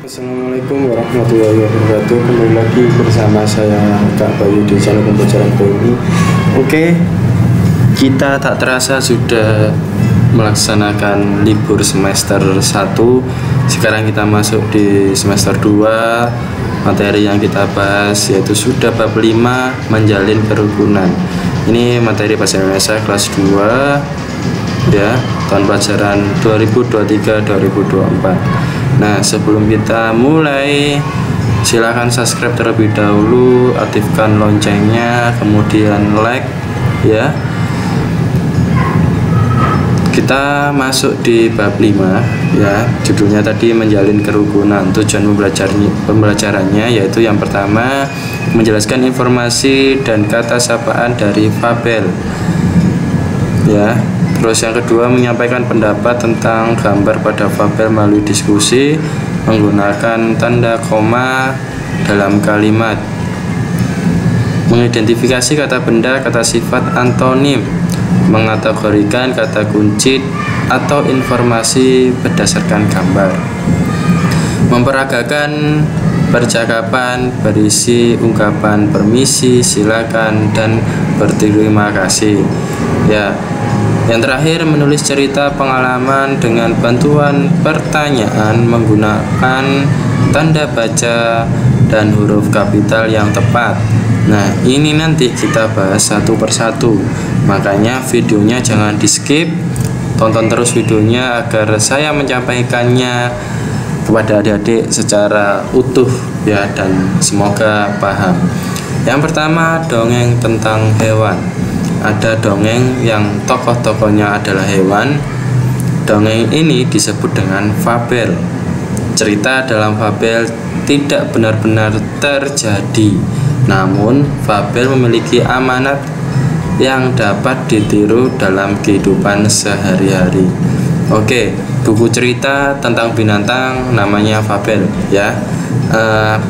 Assalamualaikum warahmatullahi wabarakatuh. Kembali lagi bersama saya Kak Bayu di channel Pembelajaran BMI. Oke, kita tak terasa sudah melaksanakan libur semester 1. Sekarang kita masuk di semester 2. Materi yang kita bahas yaitu sudah bab 5, menjalin kerukunan. Ini materi bahasa Indonesia kelas 2 ya, tahun pelajaran 2023-2024. Nah, sebelum kita mulai, silahkan subscribe terlebih dahulu, aktifkan loncengnya, kemudian like ya. Kita masuk di bab 5 ya, judulnya tadi menjalin kerukunan. Tujuan pembelajarannya yaitu yang pertama, menjelaskan informasi dan kata sapaan dari fabel ya. Terus yang kedua, menyampaikan pendapat tentang gambar pada fabel melalui diskusi menggunakan tanda koma dalam kalimat. Mengidentifikasi kata benda, kata sifat, antonim. Mengategorikan kata kunci atau informasi berdasarkan gambar. Memperagakan percakapan berisi ungkapan permisi, silakan, dan berterima kasih ya. Yang terakhir, menulis cerita pengalaman dengan bantuan pertanyaan menggunakan tanda baca dan huruf kapital yang tepat. Nah, ini nanti kita bahas satu persatu. Makanya videonya jangan di skip, tonton terus videonya agar saya menyampaikannya kepada adik-adik secara utuh ya, dan semoga paham. Yang pertama, dongeng tentang hewan. Ada dongeng yang tokoh-tokohnya adalah hewan. Dongeng ini disebut dengan fabel. Cerita dalam fabel tidak benar-benar terjadi, namun fabel memiliki amanat yang dapat ditiru dalam kehidupan sehari-hari. Oke, buku cerita tentang binatang namanya fabel ya.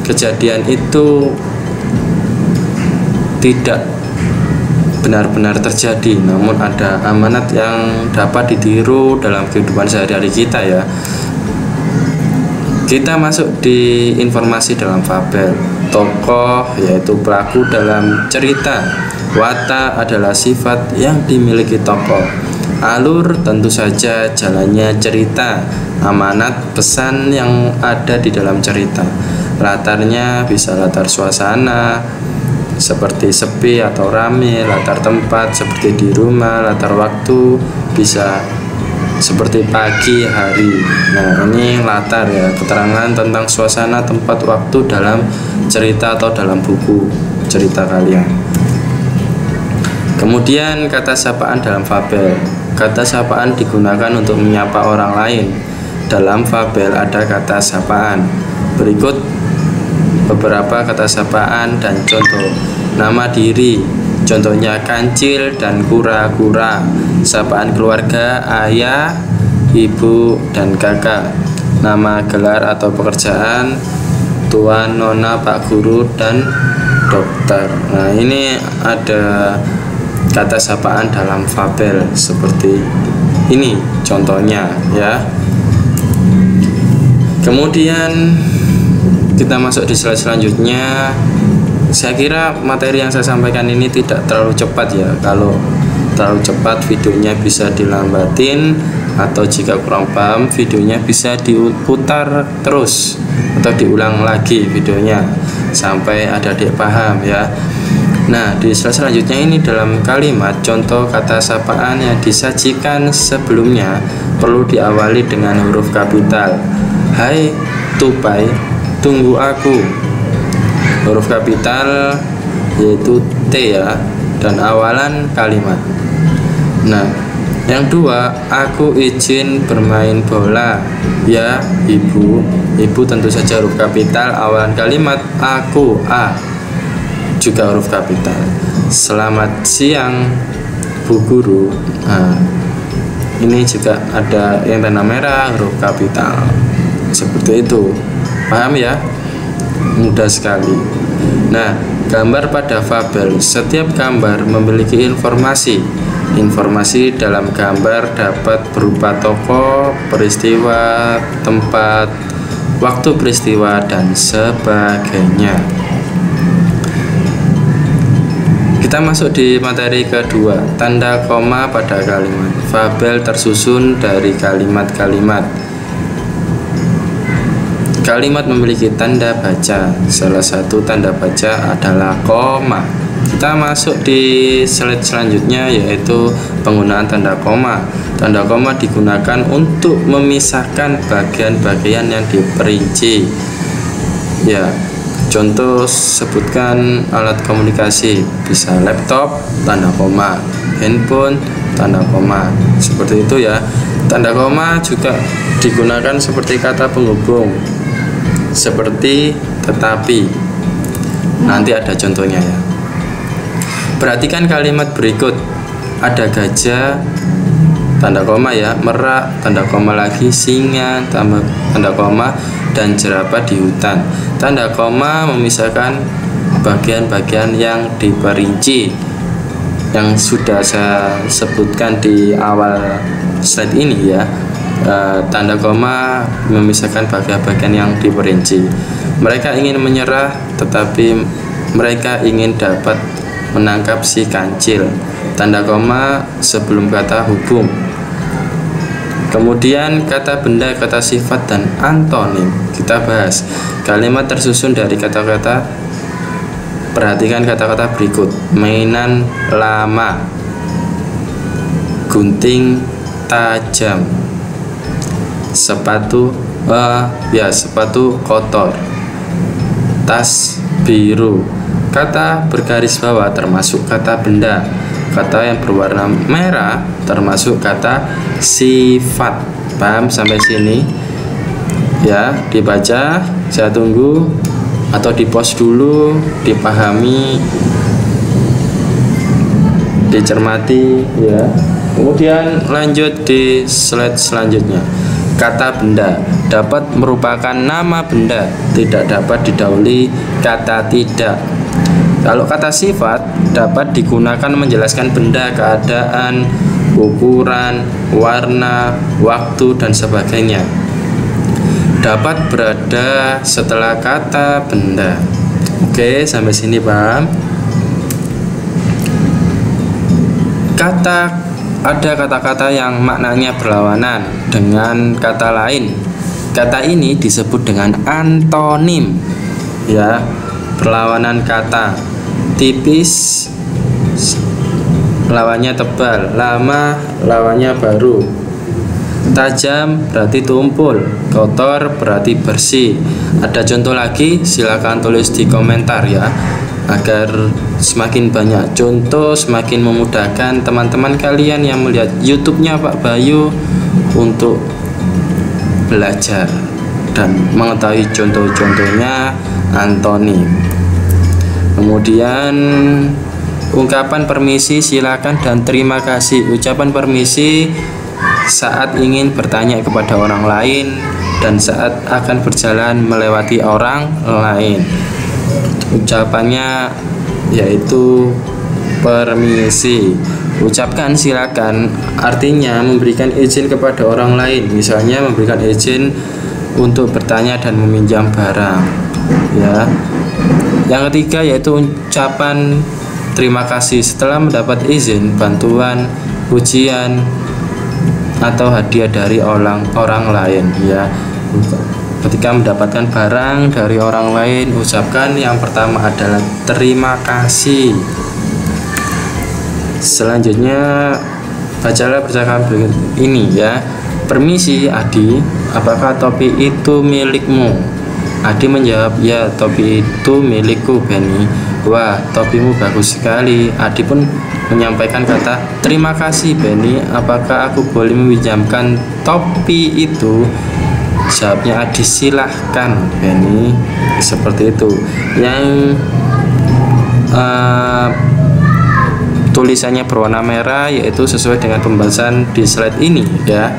Kejadian itu tidak benar-benar terjadi, namun ada amanat yang dapat ditiru dalam kehidupan sehari-hari kita ya. Kita masuk di informasi dalam fabel. Tokoh yaitu pelaku dalam cerita. Watak adalah sifat yang dimiliki tokoh. Alur tentu saja jalannya cerita. Amanat pesan yang ada di dalam cerita. Latarnya bisa latar suasana seperti sepi atau rame, latar tempat seperti di rumah, latar waktu bisa seperti pagi hari. Nah, ini latar ya, keterangan tentang suasana, tempat, waktu dalam cerita atau dalam buku cerita kalian. Kemudian kata sapaan dalam fabel. Kata sapaan digunakan untuk menyapa orang lain. Dalam fabel ada kata sapaan. Berikut beberapa kata sapaan dan contoh. Nama diri, contohnya kancil dan kura-kura. Sapaan keluarga, ayah, ibu, dan kakak. Nama gelar atau pekerjaan, tuan, nona, pak guru, dan dokter. Nah, ini ada kata sapaan dalam fabel seperti ini contohnya ya. Kemudian kita masuk di slide selanjutnya. Saya kira materi yang saya sampaikan ini tidak terlalu cepat ya. Kalau terlalu cepat videonya bisa dilambatin, atau jika kurang paham videonya bisa diputar terus atau diulang lagi videonya sampai adik-adik paham ya. Nah, di slide selanjutnya ini dalam kalimat contoh kata sapaan yang disajikan sebelumnya perlu diawali dengan huruf kapital. Hai tupai, tunggu aku. Huruf kapital yaitu T ya, dan awalan kalimat. Nah, yang dua, aku izin bermain bola. Ya, ibu. Ibu tentu saja huruf kapital, awalan kalimat aku, A, juga huruf kapital. Selamat siang, Bu Guru. Nah, ini juga ada yang tanda merah, huruf kapital. Seperti itu. Paham ya? Mudah sekali. Nah, gambar pada fabel. Setiap gambar memiliki informasi. Informasi dalam gambar dapat berupa tokoh, peristiwa, tempat, waktu peristiwa, dan sebagainya. Kita masuk di materi kedua, tanda koma pada kalimat. Fabel tersusun dari kalimat-kalimat. Kalimat memiliki tanda baca. Salah satu tanda baca adalah koma. Kita masuk di slide selanjutnya, yaitu penggunaan tanda koma. Tanda koma digunakan untuk memisahkan bagian-bagian yang diperinci. Ya, contoh sebutkan alat komunikasi, bisa laptop, tanda koma, handphone, tanda koma. Seperti itu ya. Tanda koma juga digunakan seperti kata penghubung, seperti tetapi. Nanti ada contohnya ya. Perhatikan kalimat berikut. Ada gajah, tanda koma ya, merak, tanda koma lagi, singa, tanda koma, dan jerapah di hutan. Tanda koma memisahkan bagian-bagian yang diperinci, yang sudah saya sebutkan di awal slide ini ya. Tanda koma memisahkan bagian-bagian yang diperinci. Mereka ingin menyerah, tetapi mereka ingin dapat menangkap si kancil. Tanda koma sebelum kata hubung. Kemudian kata benda, kata sifat, dan antonim. Kita bahas. Kalimat tersusun dari kata-kata. Perhatikan kata-kata berikut. Mainan lama, gunting tajam, sepatu sepatu kotor, tas biru. Kata bergaris bawah termasuk kata benda. Kata yang berwarna merah termasuk kata sifat. Paham sampai sini? Ya, dibaca, saya tunggu, atau di pause dulu, dipahami, dicermati ya. Kemudian lanjut di slide selanjutnya. Kata benda dapat merupakan nama benda, tidak dapat didahului kata tidak. Kalau kata sifat dapat digunakan menjelaskan benda, keadaan, ukuran, warna, waktu, dan sebagainya. Dapat berada setelah kata benda. Oke, sampai sini paham? Ada kata-kata yang maknanya berlawanan dengan kata lain. Kata ini disebut dengan antonim. Ya, perlawanan kata. Tipis lawannya tebal, lama lawannya baru. Tajam berarti tumpul, kotor berarti bersih. Ada contoh lagi, silakan tulis di komentar ya, agar semakin banyak contoh, semakin memudahkan teman-teman kalian yang melihat YouTube-nya Pak Bayu untuk belajar dan mengetahui contoh-contohnya antonim. Kemudian ungkapan permisi, silakan, dan terima kasih. Ucapan permisi saat ingin bertanya kepada orang lain dan saat akan berjalan melewati orang lain. Ucapannya yaitu permisi. Ucapkan silakan artinya memberikan izin kepada orang lain, misalnya memberikan izin untuk bertanya dan meminjam barang ya. Yang ketiga yaitu ucapan terima kasih setelah mendapat izin, bantuan, pujian, atau hadiah dari orang lain ya. Ketika mendapatkan barang dari orang lain, ucapkan yang pertama adalah terima kasih. Selanjutnya bacalah percakapan berikut ini ya. Permisi Adi, apakah topi itu milikmu? Adi menjawab, ya, topi itu milikku Benny. Wah, topimu bagus sekali. Adi pun menyampaikan kata terima kasih Benny, apakah aku boleh meminjamkan topi itu? Jawabnya Adi, silahkan Benny. Seperti itu. Yang tulisannya berwarna merah yaitu sesuai dengan pembahasan di slide ini ya.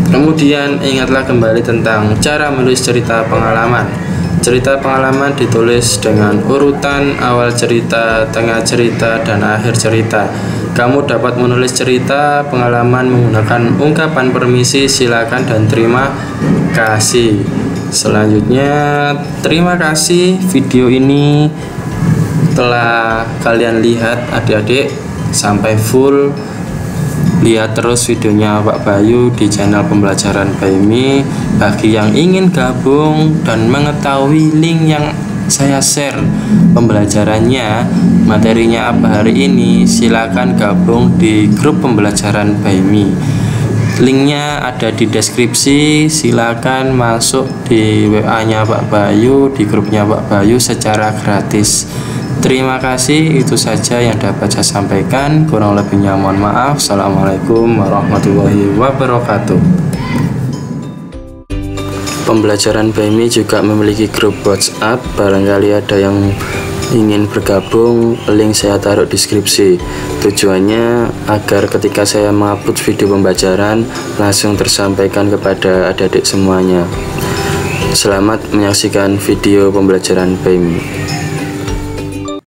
Kemudian ingatlah kembali tentang cara menulis cerita pengalaman. Cerita pengalaman ditulis dengan urutan awal cerita, tengah cerita, dan akhir cerita. Kamu dapat menulis cerita pengalaman menggunakan ungkapan permisi, silakan, dan terima kasih. Selanjutnya, terima kasih video ini telah kalian lihat adik-adik sampai full. Lihat terus videonya Pak Bayu di channel Pembelajaran by Me. Bagi yang ingin gabung dan mengetahui link yang saya share pembelajarannya, materinya apa hari ini, silakan gabung di grup Pembelajaran by Me. Linknya ada di deskripsi. Silakan masuk di WA-nya Pak Bayu, di grupnya Pak Bayu secara gratis. Terima kasih, itu saja yang dapat saya sampaikan. Kurang lebihnya mohon maaf. Assalamualaikum warahmatullahi wabarakatuh. Pembelajaran by Me juga memiliki grup WhatsApp. Barangkali ada yang ingin bergabung, link saya taruh di deskripsi. Tujuannya agar ketika saya mengupload video pembelajaran langsung tersampaikan kepada adik-adik semuanya. Selamat menyaksikan video pembelajaran by Me.